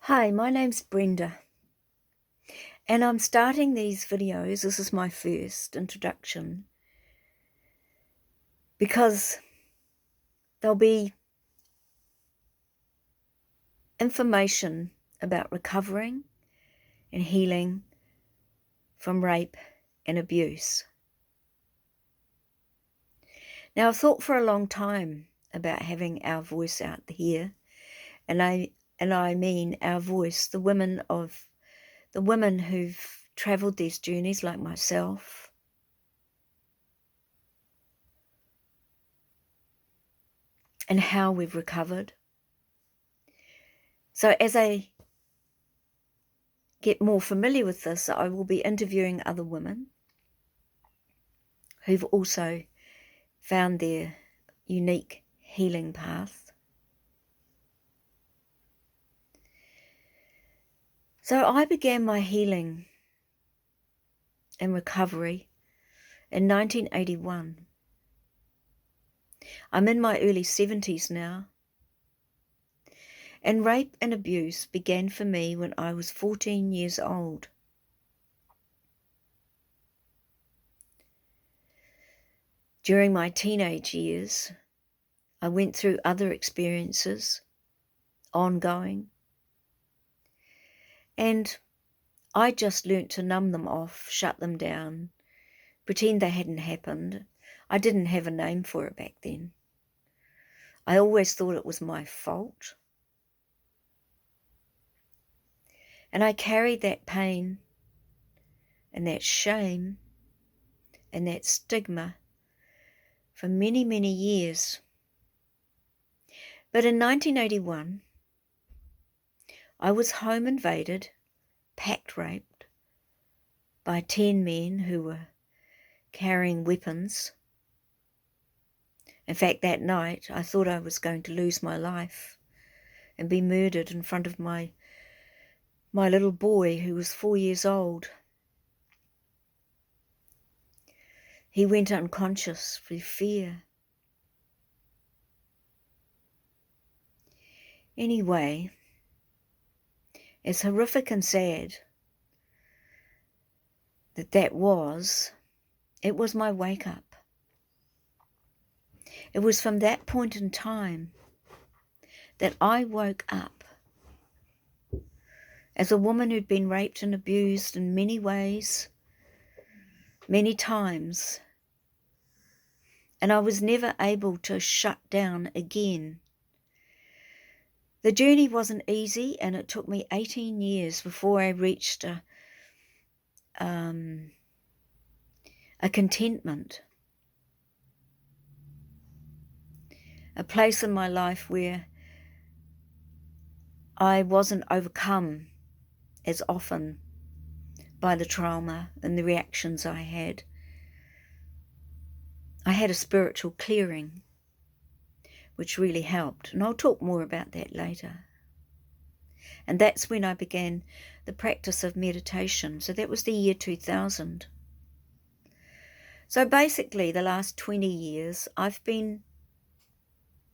Hi, my name's Brenda, and I'm starting these videos. This is my first introduction because there'll be information about recovering and healing from rape and abuse. Now, I've thought for a long time about having our voice out here, and I mean our voice, the women who've travelled these journeys like myself, and how we've recovered. So as I get more familiar with this, I will be interviewing other women who've also found their unique healing path. So I began my healing and recovery in 1981. I'm in my early 70s now, and rape and abuse began for me when I was 14 years old. During my teenage years, I went through other experiences, ongoing, and I just learnt to numb them off, shut them down, pretend they hadn't happened. I didn't have a name for it back then. I always thought it was my fault. And I carried that pain and that shame and that stigma for many, many years. But in 1981, I was home invaded, packed raped by 10 men who were carrying weapons. In fact, that night I thought I was going to lose my life and be murdered in front of my little boy who was 4 years old. He went unconscious through fear. Anyway, as horrific and sad that was, it was my wake up. It was from that point in time that I woke up as a woman who'd been raped and abused in many ways, many times, and I was never able to shut down again. The journey wasn't easy, and it took me 18 years before I reached a contentment, a place in my life where I wasn't overcome as often by the trauma and the reactions I had. I had a spiritual clearing, which really helped, and I'll talk more about that later. And that's when I began the practice of meditation. So that was the year 2000. So basically, the last 20 years, I've been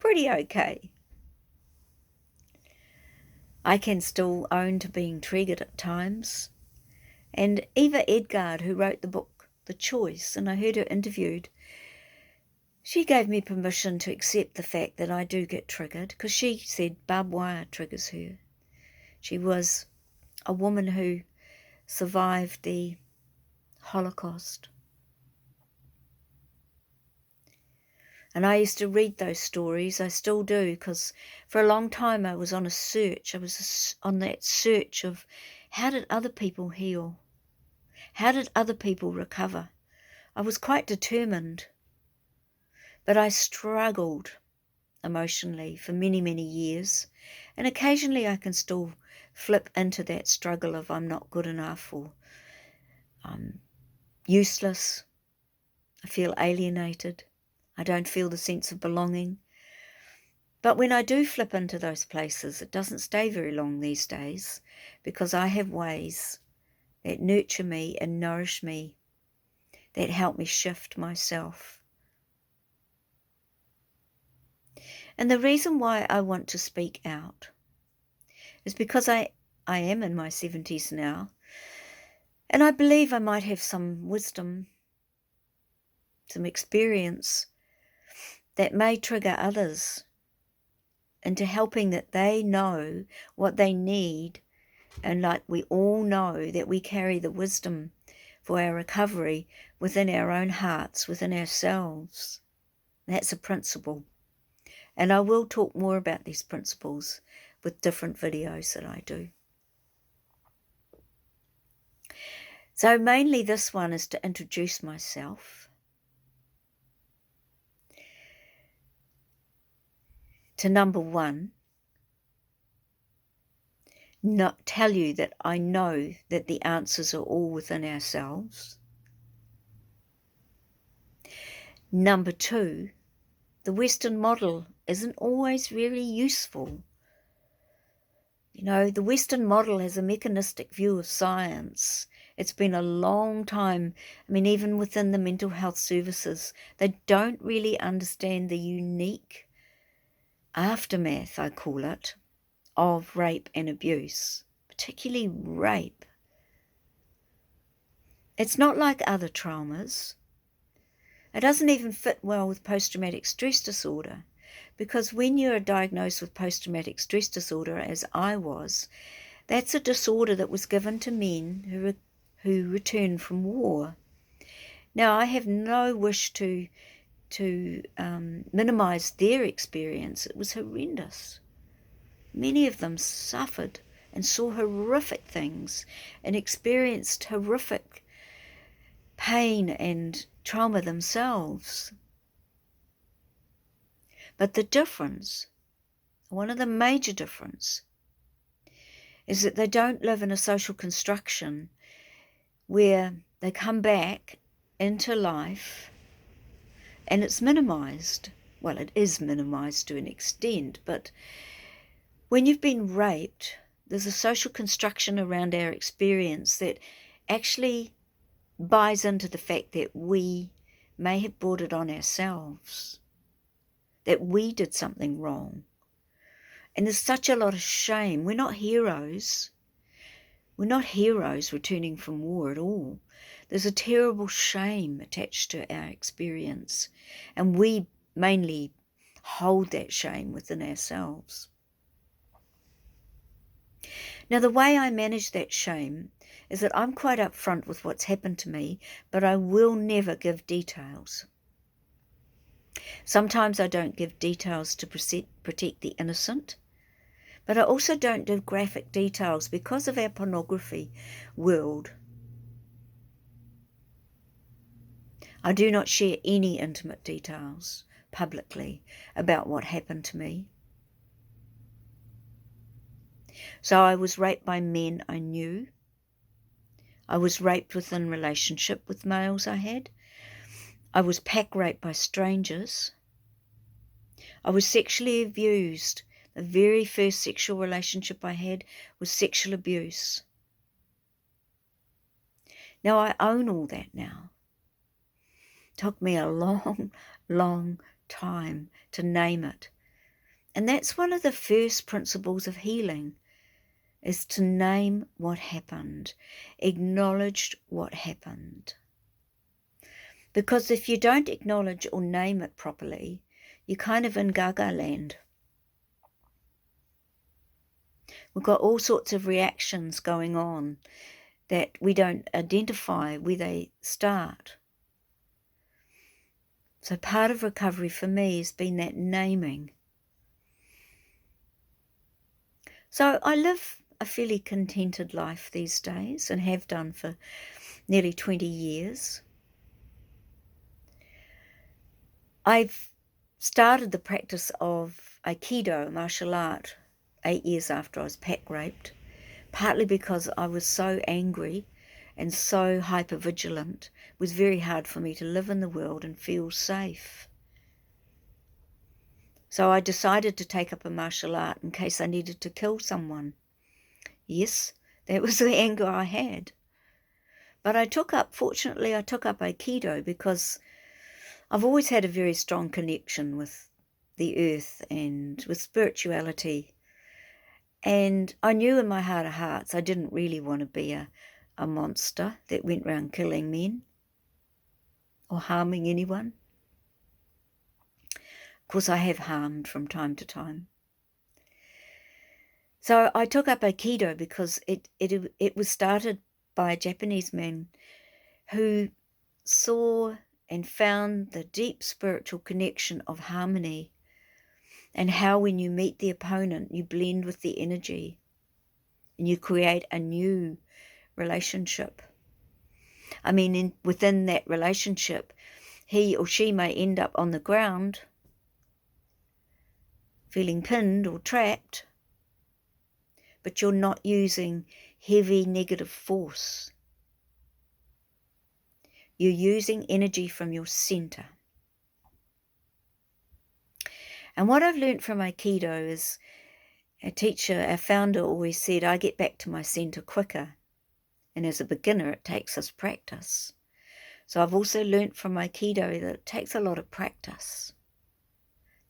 pretty okay. I can still own to being triggered at times. And Eva Edgard, who wrote the book The Choice, and I heard her interviewed, she gave me permission to accept the fact that I do get triggered, because she said barbed wire triggers her. She was a woman who survived the Holocaust. And I used to read those stories. I still do, because for a long time I was on a search. I was on that search of how did other people heal? How did other people recover? I was quite determined, but I struggled emotionally for many, many years. And occasionally I can still flip into that struggle of I'm not good enough, or I'm useless. I feel alienated. I don't feel the sense of belonging. But when I do flip into those places, it doesn't stay very long these days, because I have ways that nurture me and nourish me, that help me shift myself. And the reason why I want to speak out is because I I am in my 70s now, and I believe I might have some wisdom, some experience that may trigger others into helping that they know what they need. And like we all know that we carry the wisdom for our recovery within our own hearts, within ourselves. That's a principle. And I will talk more about these principles with different videos that I do. So mainly this one is to introduce myself, to number one, not tell you that I know that the answers are all within ourselves. Number two, the Western model isn't always really useful. You know, the Western model has a mechanistic view of science. It's been a long time. I mean, even within the mental health services, they don't really understand the unique aftermath, I call it, of rape and abuse, particularly rape. It's not like other traumas. It doesn't even fit well with post-traumatic stress disorder, because when you're diagnosed with post-traumatic stress disorder, as I was, that's a disorder that was given to men who returned from war. Now, I have no wish to minimize their experience. It was horrendous. Many of them suffered and saw horrific things and experienced horrific pain and trauma themselves. But the difference, one of the major difference, is that they don't live in a social construction where they come back into life and it's minimized. Well, it is minimized to an extent, but when you've been raped, there's a social construction around our experience that actually buys into the fact that we may have brought it on ourselves, that we did something wrong. And there's such a lot of shame. We're not heroes. We're not heroes returning from war at all. There's a terrible shame attached to our experience, and we mainly hold that shame within ourselves. Now, the way I manage that shame is that I'm quite upfront with what's happened to me, but I will never give details. Sometimes I don't give details to protect the innocent, but I also don't give graphic details because of our pornography world. I do not share any intimate details publicly about what happened to me. So I was raped by men I knew. I was raped within relationship with males I had. I was pack raped by strangers. I was sexually abused. The very first sexual relationship I had was sexual abuse. Now I own all that now. It took me a long, long time to name it. And that's one of the first principles of healing, is to name what happened, acknowledge what happened. Because if you don't acknowledge or name it properly, you're kind of in gaga land. We've got all sorts of reactions going on that we don't identify where they start. So part of recovery for me has been that naming. So I live a fairly contented life these days and have done for nearly 20 years. I've started the practice of Aikido, martial art, 8 years after I was pack raped, partly because I was so angry and so hypervigilant. It was very hard for me to live in the world and feel safe. So I decided to take up a martial art in case I needed to kill someone. Yes, that was the anger I had. But fortunately I took up Aikido because I've always had a very strong connection with the earth and with spirituality. And I knew in my heart of hearts I didn't really want to be a monster that went around killing men or harming anyone. Of course, I have harmed from time to time. So I took up Aikido because it was started by a Japanese man who saw and found the deep spiritual connection of harmony, and how when you meet the opponent, you blend with the energy and you create a new relationship. I mean, within that relationship, he or she may end up on the ground feeling pinned or trapped, but you're not using heavy negative force. You're using energy from your center. And what I've learned from Aikido is, our founder always said, I get back to my center quicker. And as a beginner, it takes us practice. So I've also learnt from Aikido that it takes a lot of practice.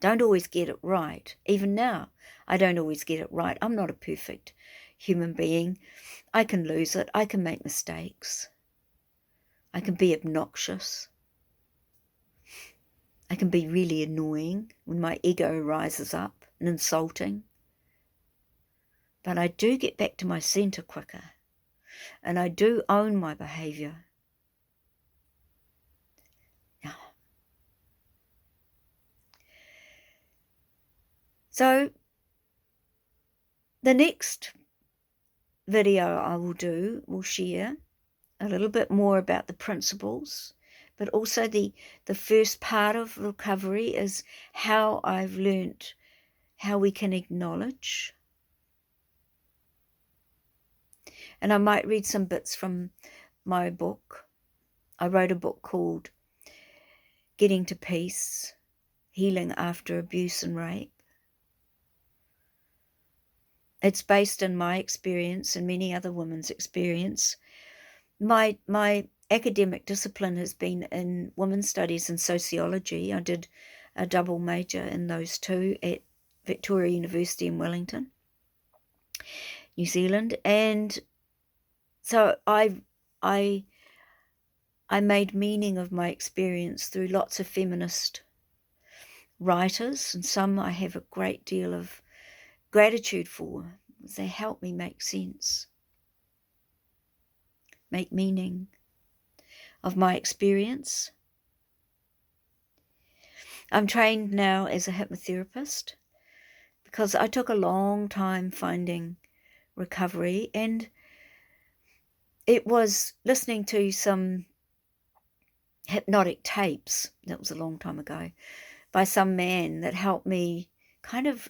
Don't always get it right. Even now, I don't always get it right. I'm not a perfect human being. I can lose it. I can make mistakes. I can be obnoxious. I can be really annoying when my ego rises up and insulting. But I do get back to my center quicker. And I do own my behavior. So the next video I will share a little bit more about the principles, but also the first part of recovery is how I've learnt how we can acknowledge. And I might read some bits from my book. I wrote a book called Getting to Peace, Healing After Abuse and Rape. It's based on my experience and many other women's experience. My academic discipline has been in women's studies and sociology. I did a double major in those two at Victoria University in Wellington, New Zealand. And so I made meaning of my experience through lots of feminist writers, and some I have a great deal of gratitude for. They help me make sense, make meaning of my experience. I'm trained now as a hypnotherapist because I took a long time finding recovery, and it was listening to some hypnotic tapes, that was a long time ago, by some man that helped me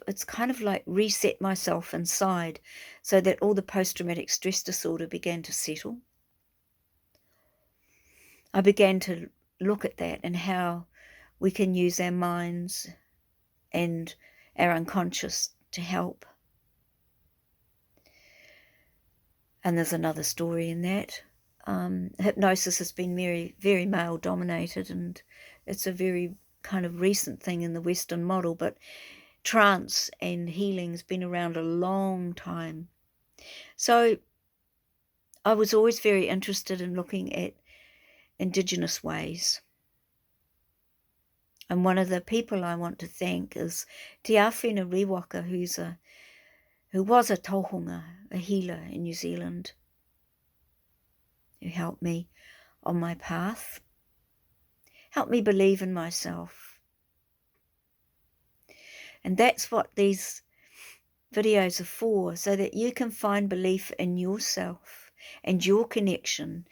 it's kind of like reset myself inside so that all the post-traumatic stress disorder began to settle. I began to look at that and how we can use our minds and our unconscious to help. And there's another story in that. Hypnosis has been very, very male dominated, and it's a very kind of recent thing in the Western model, but trance and healing has been around a long time. So I was always very interested in looking at Indigenous ways. And one of the people I want to thank is Te Awhina Riwaka, who was a tohunga, a healer in New Zealand, who helped me on my path, helped me believe in myself. And that's what these videos are for, so that you can find belief in yourself and your connection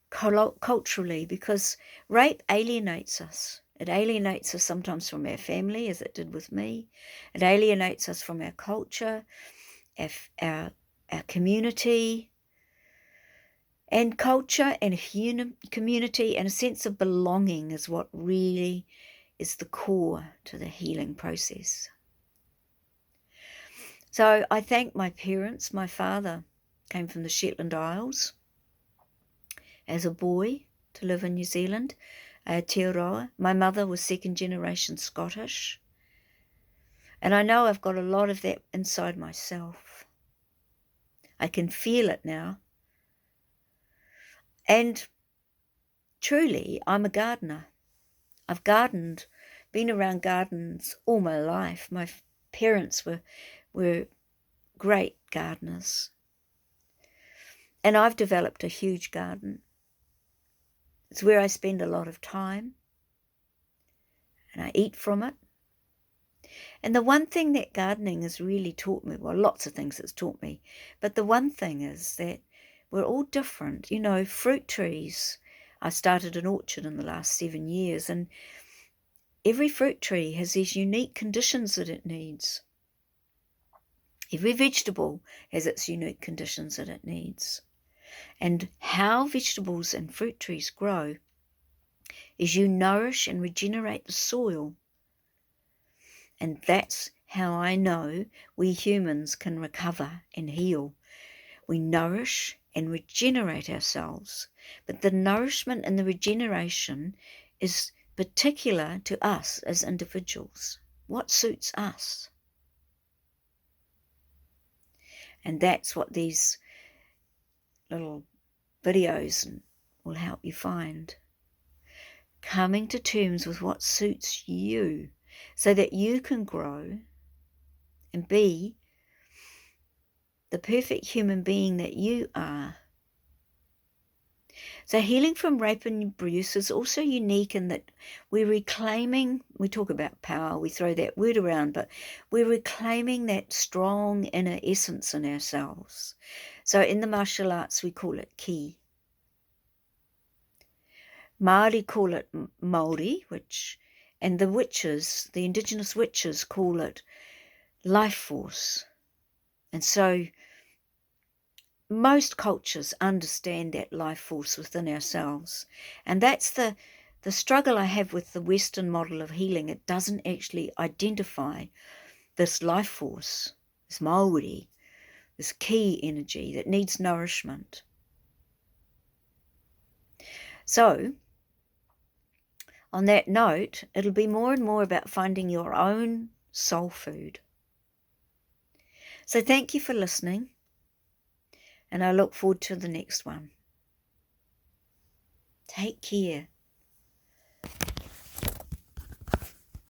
culturally, because rape alienates us. It alienates us sometimes from our family, as it did with me. It alienates us from our culture, our community. And culture and community and a sense of belonging is what really is the core to the healing process. So I thank my parents. My father came from the Shetland Isles as a boy to live in New Zealand, Aotearoa. My mother was second generation Scottish. And I know I've got a lot of that inside myself. I can feel it now. And truly, I'm a gardener. I've gardened, been around gardens all my life. My parents were great gardeners. And I've developed a huge garden. It's where I spend a lot of time. And I eat from it. And the one thing that gardening has really taught me, well, lots of things it's taught me, but the one thing is that we're all different. You know, fruit trees. I started an orchard in the last 7 years, and every fruit tree has these unique conditions that it needs. Every vegetable has its unique conditions that it needs. And how vegetables and fruit trees grow is you nourish and regenerate the soil. And that's how I know we humans can recover and heal. We nourish and regenerate ourselves. But the nourishment and the regeneration is particular to us as individuals. What suits us? And that's what these little videos will help you find. Coming to terms with what suits you so that you can grow and be the perfect human being that you are. So healing from rape and abuse is also unique in that we're reclaiming, we talk about power, we throw that word around, but we're reclaiming that strong inner essence in ourselves. So in the martial arts, we call it ki. Māori call it Māori, and the witches, the indigenous witches, call it life force. And so most cultures understand that life force within ourselves. And that's the struggle I have with the Western model of healing. It doesn't actually identify this life force, this Māori, this ki energy that needs nourishment. So, on that note, it'll be more and more about finding your own soul food. So thank you for listening, and I look forward to the next one. Take care.